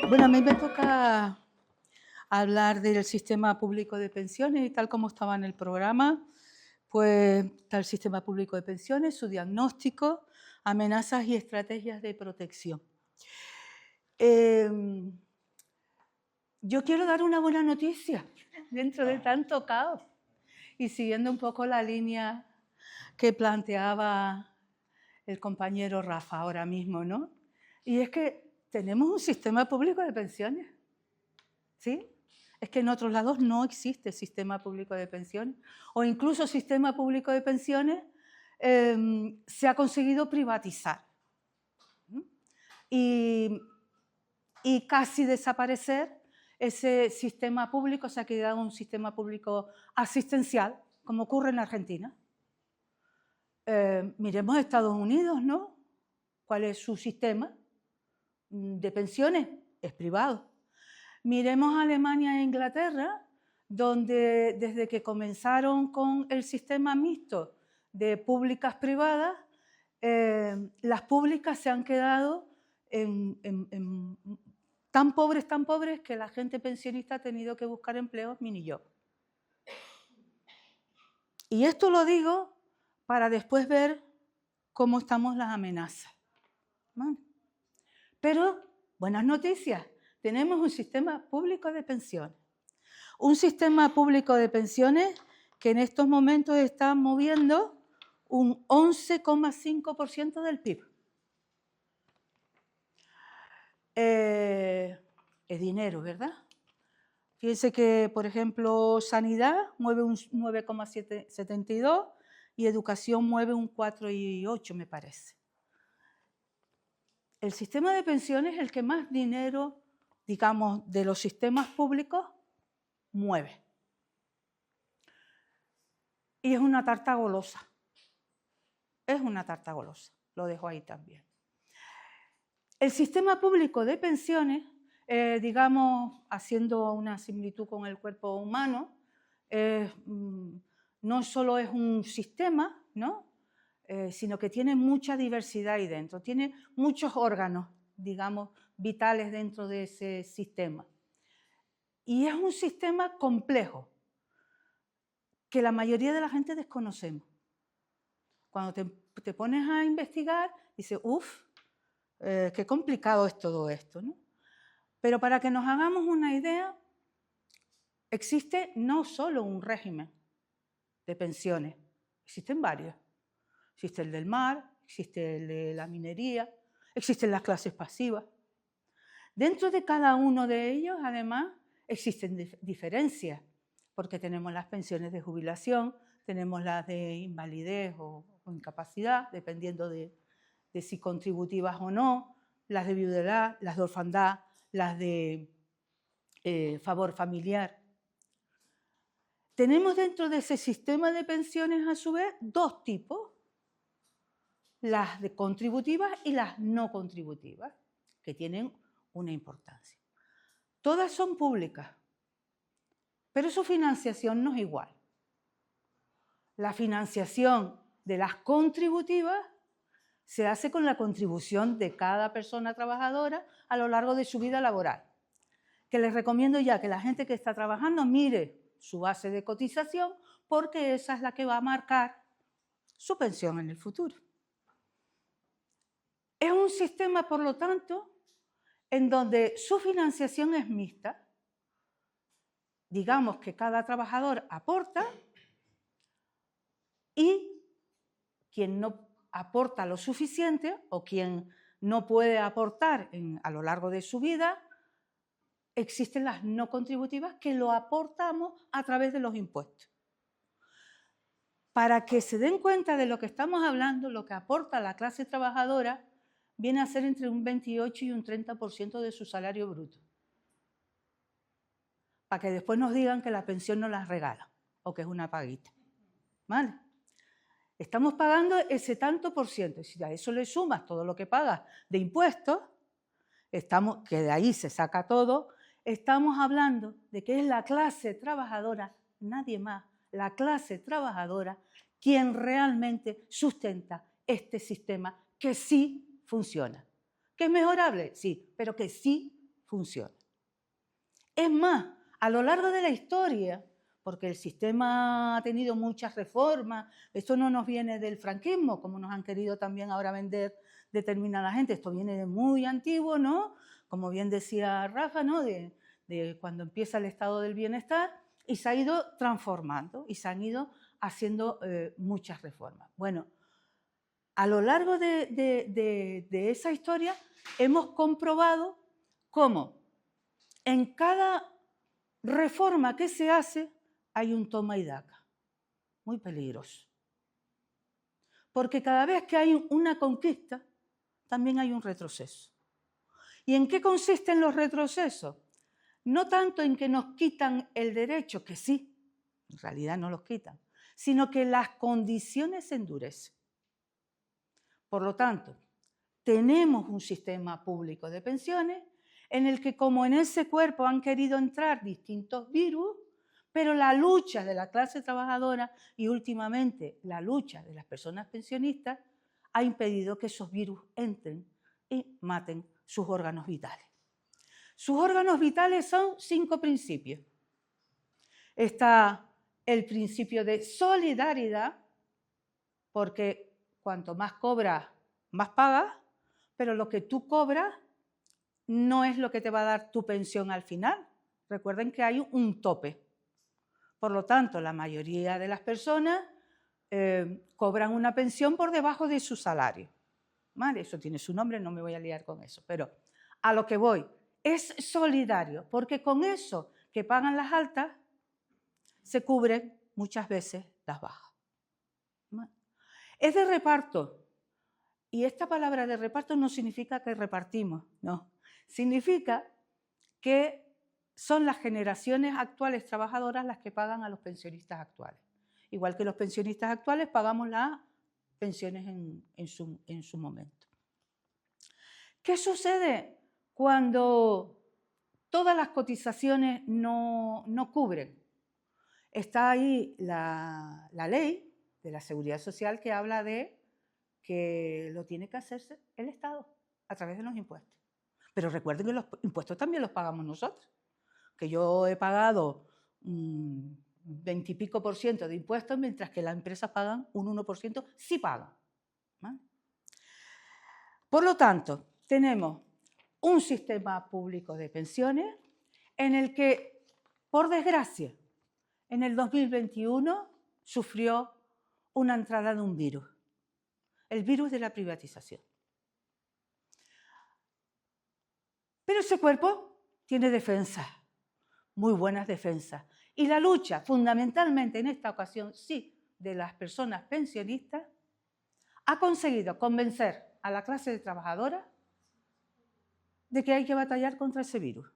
Bueno, a mí me toca hablar del sistema público de pensiones y tal como estaba en el programa, pues está el sistema público de pensiones, su diagnóstico, amenazas y estrategias de protección. Yo quiero dar una buena noticia dentro de tanto caos y siguiendo un poco la línea que planteaba el compañero Rafa ahora mismo, ¿no? Y es que tenemos un sistema público de pensiones, ¿sí? Es que en otros lados no existe sistema público de pensiones, o incluso sistema público de pensiones se ha conseguido privatizar y casi desaparecer ese sistema público, se ha quedado un sistema público asistencial, como ocurre en Argentina. Miremos Estados Unidos, ¿no? ¿Cuál es su sistema de pensiones? Es privado. Miremos Alemania e Inglaterra, donde desde que comenzaron con el sistema mixto de públicas privadas, las públicas se han quedado tan pobres, que la gente pensionista ha tenido que buscar empleos mini-job. Y esto lo digo para después ver cómo estamos las amenazas. ¿Vale? Pero, buenas noticias, tenemos un sistema público de pensiones. Un sistema público de pensiones que en estos momentos está moviendo un 11,5% del PIB. Es dinero, ¿verdad? Fíjense que, por ejemplo, sanidad mueve un 9,72 y educación mueve un 4,8, me parece. El sistema de pensiones es el que más dinero, digamos, de los sistemas públicos mueve. Y es una tarta golosa. Es una tarta golosa. Lo dejo ahí también. El sistema público de pensiones, digamos, haciendo una similitud con el cuerpo humano, no solo es un sistema, ¿no? Sino que tiene mucha diversidad ahí dentro, tiene muchos órganos, digamos, vitales dentro de ese sistema. Y es un sistema complejo, que la mayoría de la gente desconocemos. Cuando te pones a investigar, dices, qué complicado es todo esto, ¿no? Pero para que nos hagamos una idea, existe no solo un régimen de pensiones, existen varios. Existe el del mar, existe el de la minería, existen las clases pasivas. Dentro de cada uno de ellos, además, existen diferencias, porque tenemos las pensiones de jubilación, tenemos las de invalidez o incapacidad, dependiendo de si contributivas o no, las de viudedad, las de orfandad, las de favor familiar. Tenemos dentro de ese sistema de pensiones, a su vez, dos tipos, las de contributivas y las no contributivas, que tienen una importancia. Todas son públicas, pero su financiación no es igual. La financiación de las contributivas se hace con la contribución de cada persona trabajadora a lo largo de su vida laboral. Que les recomiendo ya que la gente que está trabajando mire su base de cotización, porque esa es la que va a marcar su pensión en el futuro. Es un sistema, por lo tanto, en donde su financiación es mixta. Digamos que cada trabajador aporta y quien no aporta lo suficiente o quien no puede aportar a lo largo de su vida, existen las no contributivas que lo aportamos a través de los impuestos. Para que se den cuenta de lo que estamos hablando, lo que aporta la clase trabajadora viene a ser entre un 28 y un 30% de su salario bruto. Para que después nos digan que la pensión no la regala o que es una paguita. ¿Vale? Estamos pagando ese tanto por ciento. Si a eso le sumas todo lo que pagas de impuestos, que de ahí se saca todo, estamos hablando de que es la clase trabajadora, nadie más, la clase trabajadora, quien realmente sustenta este sistema que sí funciona. ¿Que es mejorable? Sí, pero que sí funciona. funciona. Es más, a lo largo de la historia, porque el sistema ha tenido muchas reformas, esto no nos viene del franquismo, como nos han querido también ahora vender determinada gente, esto viene de muy antiguo, ¿no? Como bien decía Rafa, ¿no? De cuando empieza el estado del bienestar, y se ha ido transformando y se han ido haciendo muchas reformas. Bueno, a lo largo de esa historia hemos comprobado cómo en cada reforma que se hace hay un toma y daca, muy peligroso. Porque cada vez que hay una conquista, también hay un retroceso. ¿Y en qué consisten los retrocesos? No tanto en que nos quitan el derecho, que sí, en realidad no los quitan, sino que las condiciones se endurecen. Por lo tanto, tenemos un sistema público de pensiones en el que, como en ese cuerpo han querido entrar distintos virus, pero la lucha de la clase trabajadora y últimamente la lucha de las personas pensionistas ha impedido que esos virus entren y maten sus órganos vitales. Sus órganos vitales son 5 principios. Está el principio de solidaridad, porque cuanto más cobras, más pagas, pero lo que tú cobras no es lo que te va a dar tu pensión al final. Recuerden que hay un tope. Por lo tanto, la mayoría de las personas cobran una pensión por debajo de su salario. ¿Vale? Eso tiene su nombre, no me voy a liar con eso. Pero a lo que voy, es solidario, porque con eso que pagan las altas, se cubren muchas veces las bajas. ¿Vale? Es de reparto. Y esta palabra de reparto no significa que repartimos, no. Significa que son las generaciones actuales trabajadoras las que pagan a los pensionistas actuales. Igual que los pensionistas actuales pagamos las pensiones en su momento. ¿Qué sucede cuando todas las cotizaciones no cubren? Está ahí la ley de la Seguridad Social que habla de que lo tiene que hacerse el Estado a través de los impuestos. Pero recuerden que los impuestos también los pagamos nosotros. Que yo he pagado 20 y pico % de impuestos, mientras que las empresas pagan un 1%, sí pagan. ¿Vale? Por lo tanto, tenemos un sistema público de pensiones en el que, por desgracia, en el 2021 sufrió una entrada de un virus, el virus de la privatización. Pero ese cuerpo tiene defensas, muy buenas defensas. Y la lucha, fundamentalmente en esta ocasión, sí, de las personas pensionistas, ha conseguido convencer a la clase trabajadora de que hay que batallar contra ese virus,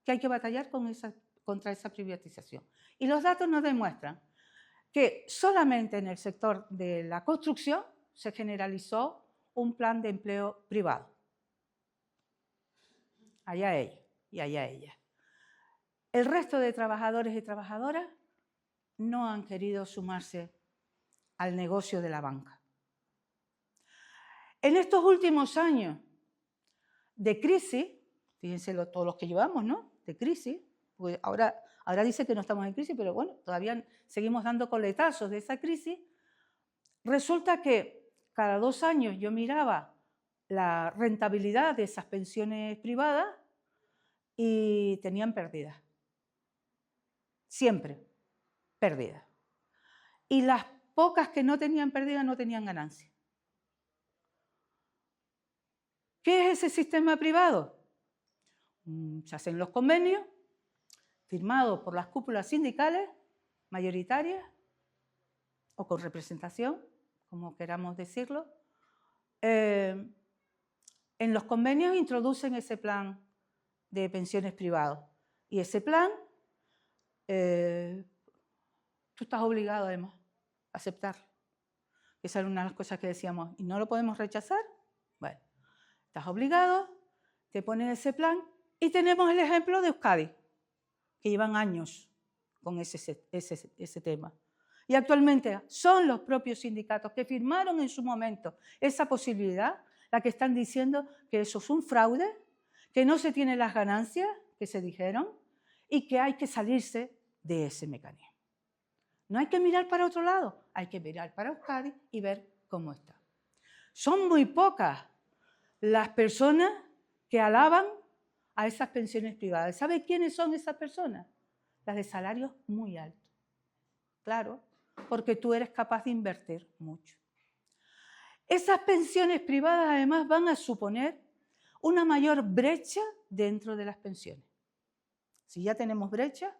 que hay que batallar contra esa privatización. Y los datos nos demuestran que solamente en el sector de la construcción se generalizó un plan de empleo privado. Allá ellos y allá ellas. El resto de trabajadores y trabajadoras no han querido sumarse al negocio de la banca. En estos últimos años de crisis, fíjense todos los que llevamos, ¿no? De crisis, pues ahora dice que no estamos en crisis, pero bueno, todavía seguimos dando coletazos de esa crisis. Resulta que cada 2 años yo miraba la rentabilidad de esas pensiones privadas y tenían pérdidas. Siempre pérdidas. Y las pocas que no tenían pérdidas no tenían ganancia. ¿Qué es ese sistema privado? Se hacen los convenios firmados por las cúpulas sindicales mayoritarias o con representación, como queramos decirlo. En los convenios introducen ese plan de pensiones privados. Y ese plan, tú estás obligado además a aceptarlo. Esa era una de las cosas que decíamos, ¿y no lo podemos rechazar? Bueno, estás obligado, te ponen ese plan y tenemos el ejemplo de Euskadi, que llevan años con ese tema. Y actualmente son los propios sindicatos que firmaron en su momento esa posibilidad, la que están diciendo que eso es un fraude, que no se tienen las ganancias que se dijeron y que hay que salirse de ese mecanismo. No hay que mirar para otro lado, hay que mirar para Euskadi y ver cómo está. Son muy pocas las personas que alaban a esas pensiones privadas. ¿Sabe quiénes son esas personas? Las de salarios muy altos. Claro, porque tú eres capaz de invertir mucho. Esas pensiones privadas además van a suponer una mayor brecha dentro de las pensiones. Si ya tenemos brecha,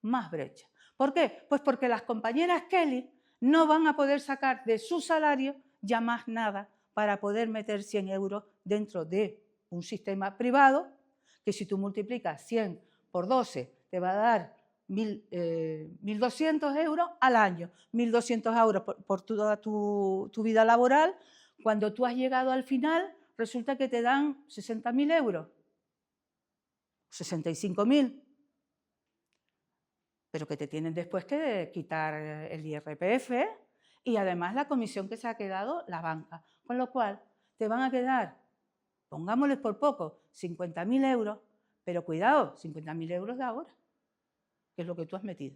más brecha. ¿Por qué? Pues porque las compañeras Kelly no van a poder sacar de su salario ya más nada para poder meter 100 euros dentro de un sistema privado, que si tú multiplicas 100 por 12 te va a dar 1.200 euros al año, 1.200 euros por toda tu vida laboral. Cuando tú has llegado al final, resulta que te dan 60.000 euros, 65.000, pero que te tienen después que quitar el IRPF y además la comisión que se ha quedado la banca. Con lo cual, te van a quedar, pongámosles por poco, 50.000 euros, pero cuidado, 50.000 euros de ahora, que es lo que tú has metido,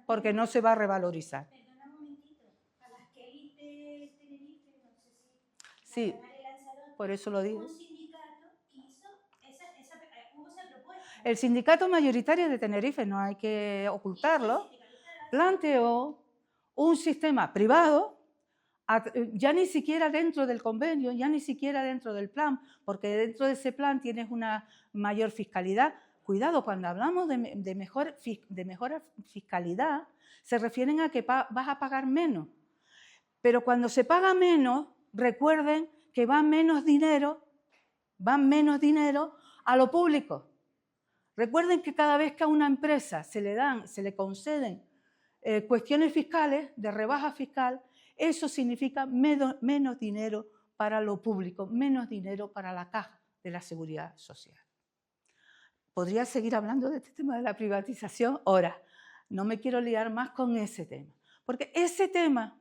porque no se va a revalorizar. Perdona un momentito, a las Kelly de Tenerife, no sé si... Sí, por eso lo digo. Un sindicato hizo hubo esa propuesta. El sindicato mayoritario de Tenerife, no hay que ocultarlo, planteó un sistema privado, ya ni siquiera dentro del convenio, ya ni siquiera dentro del plan, porque dentro de ese plan tienes una mayor fiscalidad. Cuidado, cuando hablamos de mejor fiscalidad, se refieren a que vas a pagar menos. Pero cuando se paga menos, recuerden que va menos dinero a lo público. Recuerden que cada vez que a una empresa se le conceden cuestiones fiscales, de rebaja fiscal, eso significa menos dinero para lo público, menos dinero para la caja de la seguridad social. Podría seguir hablando de este tema de la privatización ahora. No me quiero liar más con ese tema, porque ese tema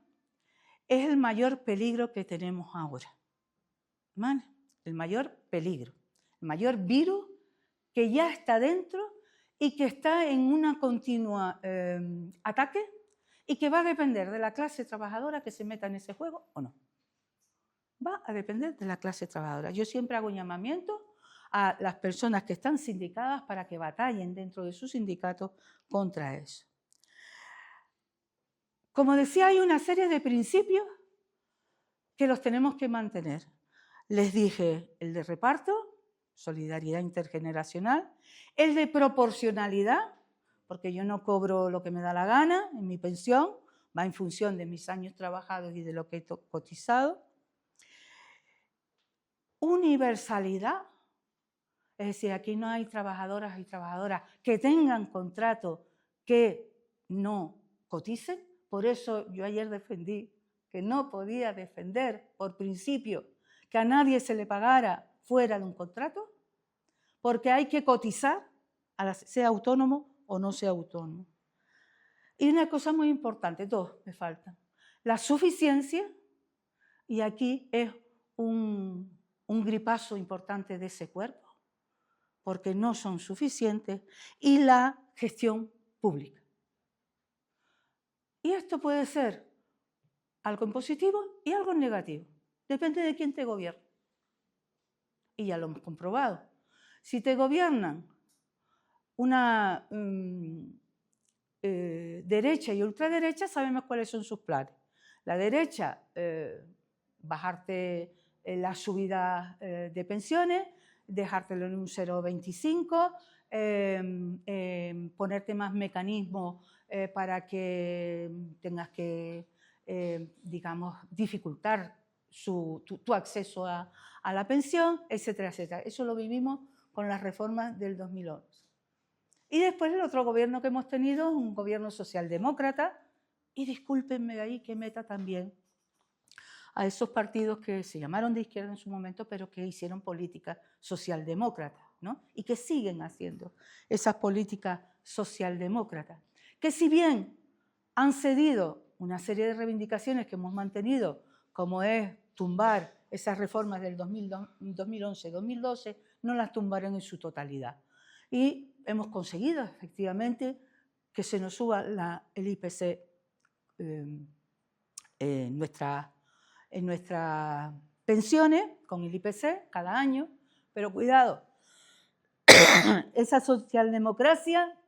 es el mayor peligro que tenemos ahora. ¿Vale? El mayor peligro, el mayor virus que ya está dentro y que está en una continua ataque y que va a depender de la clase trabajadora que se meta en ese juego o no. Va a depender de la clase trabajadora. Yo siempre hago un llamamiento a las personas que están sindicadas para que batallen dentro de sus sindicatos contra eso. Como decía, hay una serie de principios que los tenemos que mantener. Les dije el de reparto, solidaridad intergeneracional, el de proporcionalidad, porque yo no cobro lo que me da la gana en mi pensión, va en función de mis años trabajados y de lo que he cotizado. Universalidad, es decir, aquí no hay trabajadoras y trabajadoras que tengan contrato que no coticen. Por eso yo ayer defendí que no podía defender por principio que a nadie se le pagara fuera de un contrato, porque hay que cotizar, sea autónomo o no sea autónomo. Y una cosa muy importante, dos me faltan. La suficiencia, y aquí es un gripazo importante de ese cuerpo, porque no son suficientes, y la gestión pública. Y esto puede ser algo en positivo y algo en negativo. Depende de quién te gobierne. Y ya lo hemos comprobado. Si te gobiernan una derecha y ultraderecha, sabemos cuáles son sus planes. La derecha, bajarte la subida de pensiones, dejártelo en un 0,25, ponerte más mecanismos para que tengas que, digamos, dificultar tu acceso a la pensión, etcétera, etcétera. Eso lo vivimos con las reformas del 2011. Y después el otro gobierno que hemos tenido, un gobierno socialdemócrata, y discúlpenme ahí que meta también a esos partidos que se llamaron de izquierda en su momento, pero que hicieron políticas socialdemócratas, ¿no? Y que siguen haciendo esas políticas socialdemócratas, que si bien han cedido una serie de reivindicaciones que hemos mantenido, como es tumbar esas reformas del 2011-2012, no las tumbaron en su totalidad. Y hemos conseguido, efectivamente, que se nos suba el IPC en nuestras pensiones con el IPC cada año, pero cuidado, esa socialdemocracia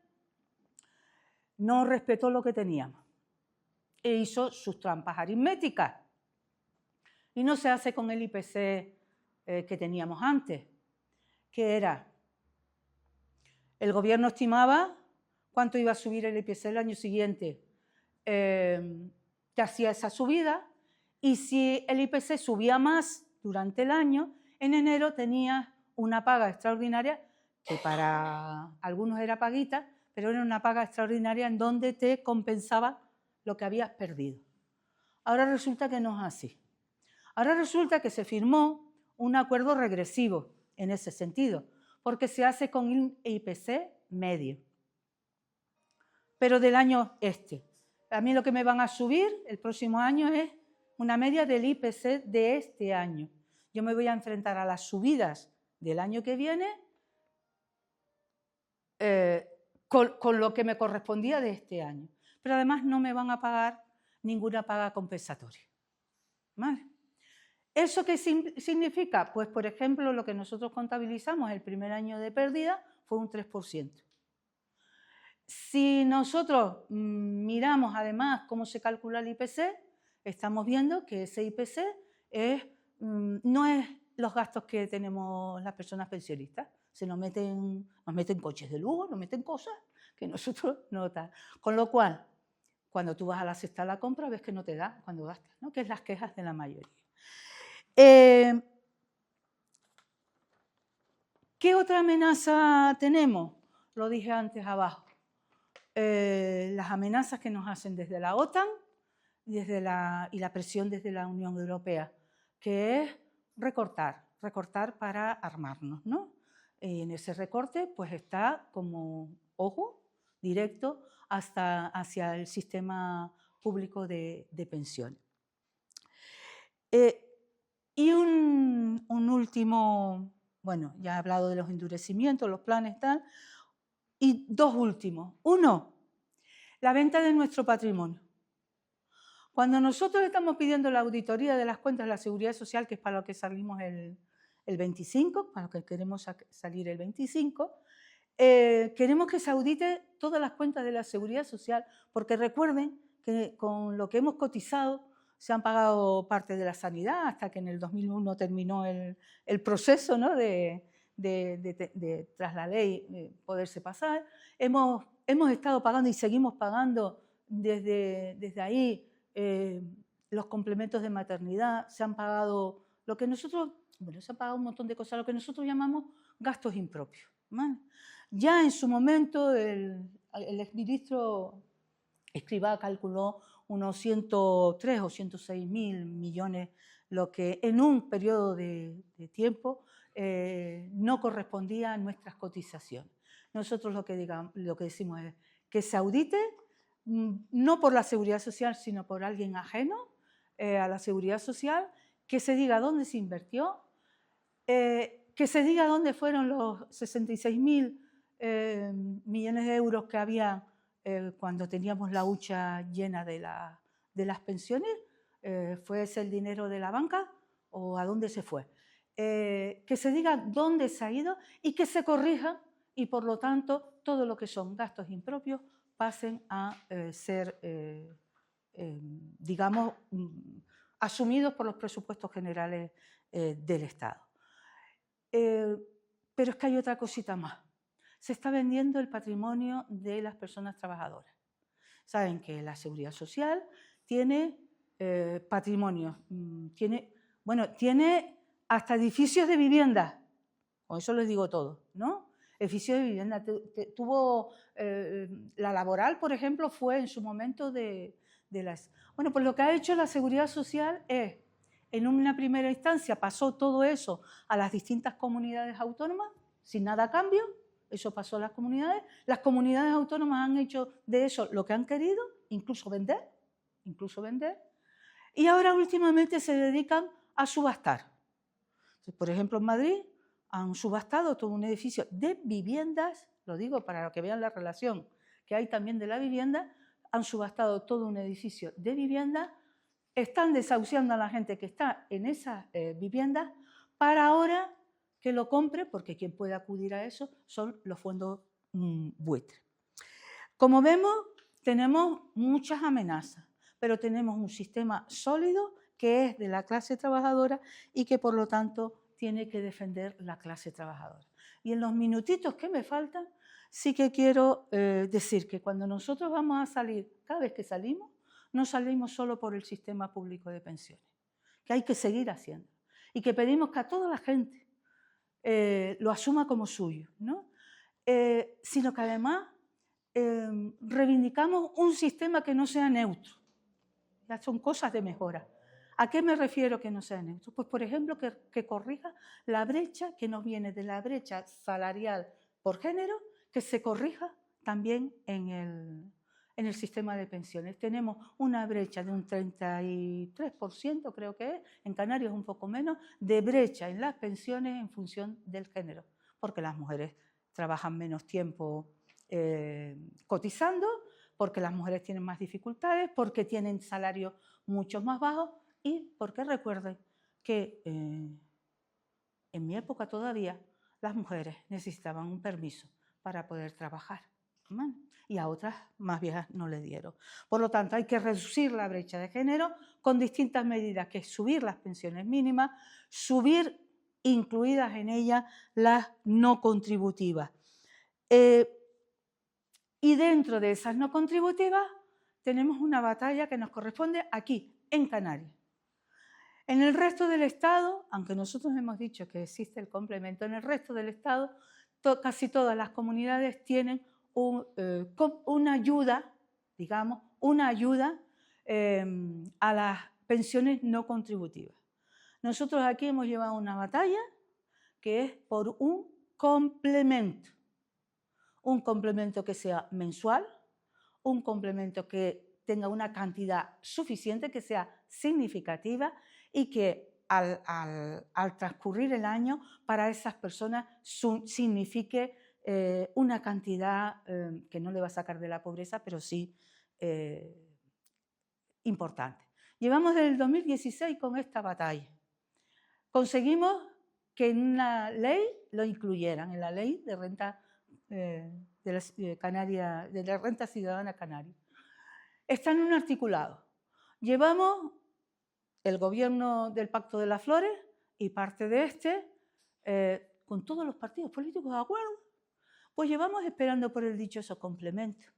no respetó lo que teníamos e hizo sus trampas aritméticas. Y no se hace con el IPC que teníamos antes, que era, el gobierno estimaba cuánto iba a subir el IPC el año siguiente, te hacía esa subida, y si el IPC subía más durante el año, en enero tenías una paga extraordinaria, que para algunos era paguita, pero era una paga extraordinaria en donde te compensaba lo que habías perdido. Ahora resulta que no es así. Ahora resulta que se firmó un acuerdo regresivo en ese sentido, porque se hace con el IPC medio, pero del año este. A mí lo que me van a subir el próximo año es una media del IPC de este año. Yo me voy a enfrentar a las subidas del año que viene con lo que me correspondía de este año. Pero además no me van a pagar ninguna paga compensatoria. ¿Vale? ¿Eso qué significa? Pues, por ejemplo, lo que nosotros contabilizamos el primer año de pérdida fue un 3%. Si nosotros miramos además cómo se calcula el IPC, estamos viendo que ese IPC no es los gastos que tenemos las personas pensionistas. Nos meten coches de lujo, nos meten cosas que nosotros no tal. Con lo cual, cuando tú vas a la cesta de la compra, ves que no te da cuando gastas, ¿no? Que es las quejas de la mayoría. ¿Qué otra amenaza tenemos? Lo dije antes abajo. Las amenazas que nos hacen desde la OTAN y la presión desde la Unión Europea, que es recortar para armarnos, ¿no? Y en ese recorte pues está como ojo directo hacia el sistema público de pensiones. Y un último, bueno, ya he hablado de los endurecimientos, los planes, tal, y dos últimos. Uno, la venta de nuestro patrimonio. Cuando nosotros estamos pidiendo la auditoría de las cuentas de la Seguridad Social, que es para lo que salimos el 25, para lo que queremos salir el 25, queremos que se audite todas las cuentas de la Seguridad Social, porque recuerden que con lo que hemos cotizado se han pagado parte de la sanidad hasta que en el 2001 terminó el proceso, ¿no? tras la ley poderse pasar. Hemos estado pagando y seguimos pagando desde ahí los complementos de maternidad, se han pagado lo que nosotros, bueno, se han pagado un montón de cosas, lo que nosotros llamamos gastos impropios, ¿vale? Ya en su momento el exministro Escrivá calculó unos 103 o 106 mil millones, lo que en un periodo de tiempo no correspondía a nuestras cotizaciones. Nosotros lo que decimos es que se audite, no por la Seguridad Social, sino por alguien ajeno a la Seguridad Social, que se diga dónde se invirtió, que se diga dónde fueron los 66.000 millones de euros que había cuando teníamos la hucha llena de las pensiones. ¿Fue ese el dinero de la banca o a dónde se fue? Que se diga dónde se ha ido y que se corrija, y por lo tanto todo lo que son gastos impropios pasen a ser, digamos, asumidos por los presupuestos generales del Estado. Pero es que hay otra cosita más. Se está vendiendo el patrimonio de las personas trabajadoras. Saben que la Seguridad Social tiene patrimonio, tiene hasta edificios de vivienda. Con eso les digo todo, ¿no? Edificios de vivienda. Tuvo la Laboral, por ejemplo, fue en su momento de las... Bueno, pues lo que ha hecho la Seguridad Social es, en una primera instancia, pasó todo eso a las distintas comunidades autónomas, sin nada a cambio. Eso pasó a las comunidades. Las comunidades autónomas han hecho de eso lo que han querido, incluso vender. Y ahora últimamente se dedican a subastar. Por ejemplo, en Madrid han subastado todo un edificio de viviendas, lo digo para que vean la relación que hay también de la vivienda, han subastado todo un edificio de viviendas, están desahuciando a la gente que está en esas viviendas para ahora que lo compre, porque quien puede acudir a eso son los fondos buitres. Como vemos, tenemos muchas amenazas, pero tenemos un sistema sólido que es de la clase trabajadora y que, por lo tanto, tiene que defender la clase trabajadora. Y en los minutitos que me faltan, sí que quiero decir que cuando nosotros vamos a salir, cada vez que salimos, no salimos solo por el sistema público de pensiones, que hay que seguir haciendo y que pedimos que a toda la gente lo asuma como suyo, ¿no? Sino que además reivindicamos un sistema que no sea neutro. Ya son cosas de mejora. ¿A qué me refiero que no sea neutro? Pues, por ejemplo, que corrija la brecha que nos viene de la brecha salarial por género, que se corrija también en el sistema de pensiones. Tenemos una brecha de un 33%, creo que es, en Canarias un poco menos, de brecha en las pensiones en función del género, porque las mujeres trabajan menos tiempo cotizando, porque las mujeres tienen más dificultades, porque tienen salarios mucho más bajos y porque recuerden que en mi época todavía las mujeres necesitaban un permiso para poder trabajar, ¿vale? Y a otras más viejas no le dieron. Por lo tanto, hay que reducir la brecha de género con distintas medidas, que es subir las pensiones mínimas, subir incluidas en ellas las no contributivas. Y dentro de esas no contributivas tenemos una batalla que nos corresponde aquí, en Canarias. En el resto del Estado, aunque nosotros hemos dicho que existe el complemento, en el resto del Estado casi todas las comunidades tienen una ayuda, digamos, a las pensiones no contributivas. Nosotros aquí hemos llevado una batalla que es por un complemento que sea mensual, un complemento que tenga una cantidad suficiente, que sea significativa y que al transcurrir el año para esas personas signifique una cantidad que no le va a sacar de la pobreza, pero sí importante. Llevamos desde el 2016 con esta batalla. Conseguimos que en una ley lo incluyeran, en la ley de renta de la renta ciudadana canaria. Está en un articulado. Llevamos el gobierno del Pacto de las Flores y parte de con todos los partidos políticos de acuerdo, pues llevamos esperando por el dichoso complemento.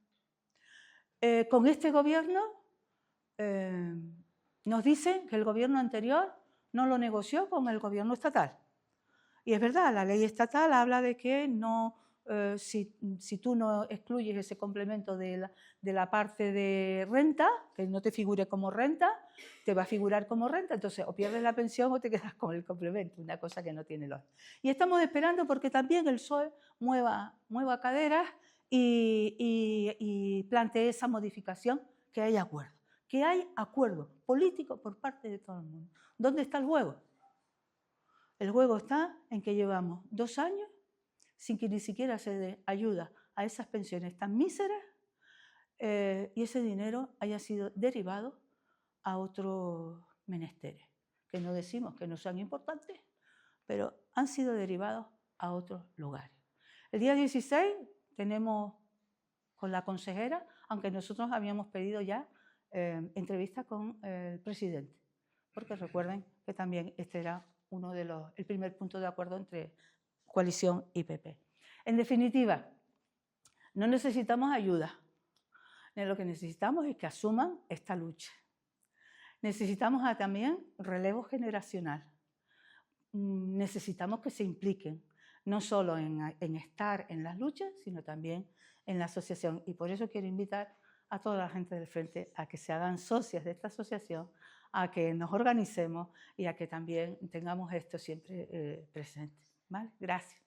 Con este gobierno nos dicen que el gobierno anterior no lo negoció con el gobierno estatal. Y es verdad, la ley estatal habla de que no, si tú no excluyes ese complemento de la parte de renta, que no te figure como renta, te va a figurar como renta, entonces o pierdes la pensión o te quedas con el complemento, una cosa que no tiene lógica. Y estamos esperando porque también el PSOE mueva caderas y plantee esa modificación, que hay acuerdo político por parte de todo el mundo. ¿Dónde está el juego? El juego está en que llevamos 2 años sin que ni siquiera se dé ayuda a esas pensiones tan míseras y ese dinero haya sido derivado a otros menesteres, que no decimos que no sean importantes, pero han sido derivados a otros lugares. El día 16 tenemos con la consejera, aunque nosotros habíamos pedido ya entrevista con el presidente, porque recuerden que también este era el primer punto de acuerdo entre coalición y PP. En definitiva, no necesitamos ayuda. Lo que necesitamos es que asuman esta lucha. Necesitamos también relevo generacional. Necesitamos que se impliquen, no solo en estar en las luchas, sino también en la asociación. Y por eso quiero invitar a toda la gente del Frente a que se hagan socias de esta asociación, a que nos organicemos y a que también tengamos esto siempre presente. ¿Vale? Gracias.